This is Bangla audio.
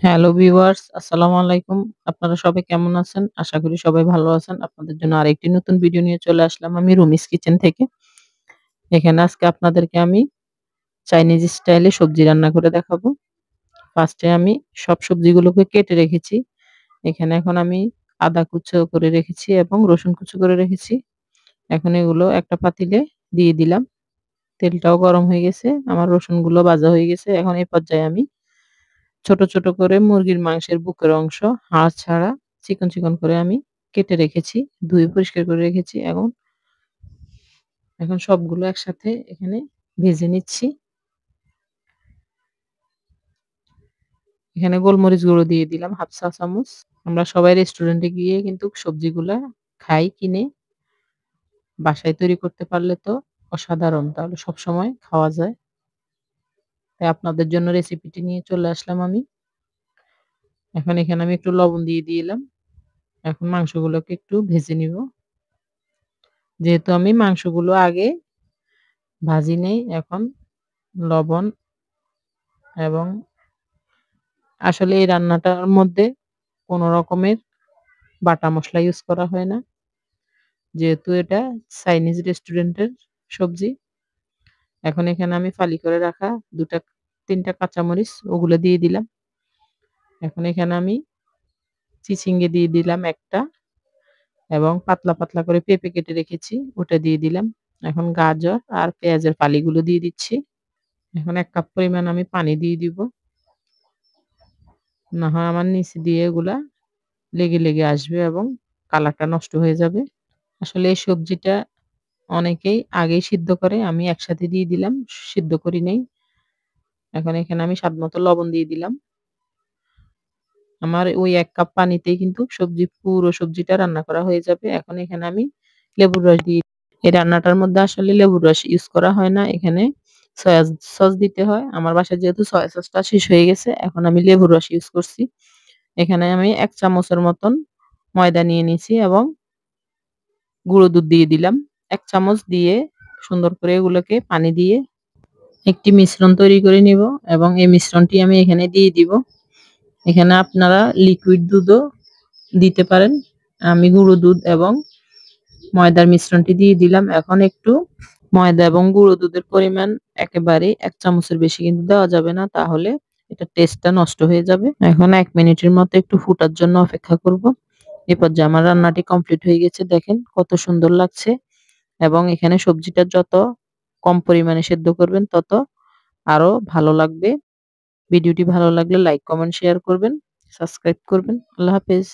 হ্যালো ভিউয়ার্স, আসসালামু আলাইকুম। আপনারা সবাই কেমন আছেন? আশা করি সবাই ভালো আছেন। আপনাদের জন্য আরেকটি নতুন ভিডিও নিয়ে চলে আসলাম আমি রুমিস কিচেন থেকে। এখানে আজকে আপনাদেরকে আমি চাইনিজ স্টাইলে সবজি রান্না করে দেখাবো। ফার্স্টে আমি সব সবজিগুলোকে কেটে রেখেছি। এখানে এখন আমি আদা কুচো করে রেখেছি এবং রসুন কুচো করে রেখেছি। এখন এগুলো একটা পাতিলে দিয়ে দিলাম। তেলটাও গরম হয়ে গেছে। আমার রসুনগুলো ভাজা হয়ে গেছে। এখন এই পর্যায়ে আমি ছোট, ছোট করে মুরগির মাংসের বুকের অংশ হাড় ছাড়া চিকন, চিকন করে আমি কেটে রেখেছি। ধুয়ে পরিষ্কার করে রেখেছি। এখন সবগুলো একসাথে এখানে ভেজে নিচ্ছি। এখানে গোলমরিচ গুঁড়ো দিয়ে দিলাম 1/2 চা চামচ। আমরা সবাই রেস্টুরেন্টে গিয়ে কিন্তু সবজিগুলা খাই কিনে। বাসায় তৈরি করতে পারলে তো অসাধারণ। তাহলে সবসময় খাওয়া যায়। তাই আপনাদের জন্য রেসিপিটি নিয়ে চলে আসলাম আমি। এখন এখানে আমি একটু লবণ দিয়ে দিলাম। এখন মাংসগুলোকে একটু ভেজে নিব। যেহেতু আমি মাংসগুলো আগে ভাজি নেই, এখন লবণ এবং আসলে এই রান্নাটার মধ্যে কোন রকমের বাটা মসলা ইউজ করা হয় না। যেহেতু এটা চাইনিজ রেস্টুরেন্টের সবজি। এখন এখানে আমি ফালি করে রাখা ৩টা কাঁচামরিচ ওগুলো দিয়ে দিলাম। এখন এখানে আমি চিচিঙ্গে দিয়ে দিলাম ১ টা এবং পাতলা, পাতলা করে পেঁপে কেটে রেখেছি ওটা দিয়ে দিলাম। এখন গাজর আর পেঁয়াজের ফালিগুলো দিয়ে দিচ্ছি। এখন ১ কাপ পরিমাণ আমি পানি দিয়ে দিব। না হয় আমার নিচ দিয়ে এগুলা লেগে, লেগে আসবে এবং কালারটা নষ্ট হয়ে যাবে। আসলে এই সবজিটা অনেকেই আগেই সিদ্ধ করে, আমি একসাথে দিয়ে দিলাম, সিদ্ধ করি নাই। এখন এখানে আমি স্বাদমতো লবণ দিয়ে দিলাম। আমার ওই ১ কাপ পানিতেই কিন্তু পুরো সবজিটা রান্না করা হয়ে যাবে। এখন এখানে আমি লেবুর রস দিয়ে এই রান্নাটার মধ্যে আসলে লেবুর রস ইউজ করা হয় না। এখানে সয়া সস দিতে হয়। আমার বাসায় যেহেতু সয়া সসটা শেষ হয়ে গেছে, এখন আমি লেবুর রস ইউজ করছি। এখানে আমি ১ চামচের মতন ময়দা নিয়ে নিয়েছি এবং গুঁড়ো দুধ দিয়ে দিলাম। ১ চামচ দিয়ে সুন্দর করে এগুলোকে পানি দিয়ে একটি মিশ্রণ তৈরি করে নিব এবং এই মিশ্রণটি আমি এখানে দিয়ে দিব। এখানে আপনারা লিকুইড দুধও দিতে পারেন। আমি গুঁড়ো দুধ এবং ময়দার মিশ্রণটি দিয়ে দিলাম। এখন একটু ময়দা এবং গুঁড়ো দুধের পরিমাণ একেবারেই ১ চামচের বেশি কিন্তু দেওয়া যাবে না। তাহলে এটার টেস্টটা নষ্ট হয়ে যাবে। এখন ১ মিনিটের মতো একটু ফুটার জন্য অপেক্ষা করব। এ পর্যায়ে আমার রান্নাটি কমপ্লিট হয়ে গেছে। দেখেন কত সুন্দর লাগছে এবং এখানে সবজিটা যত কম পরিমাণে সেদ্ধ করবেন তত আরো ভালো লাগবে। ভিডিওটি ভালো লাগলে লাইক, কমেন্ট, শেয়ার করবেন, সাবস্ক্রাইব করবেন। আল্লাহ হাফেজ।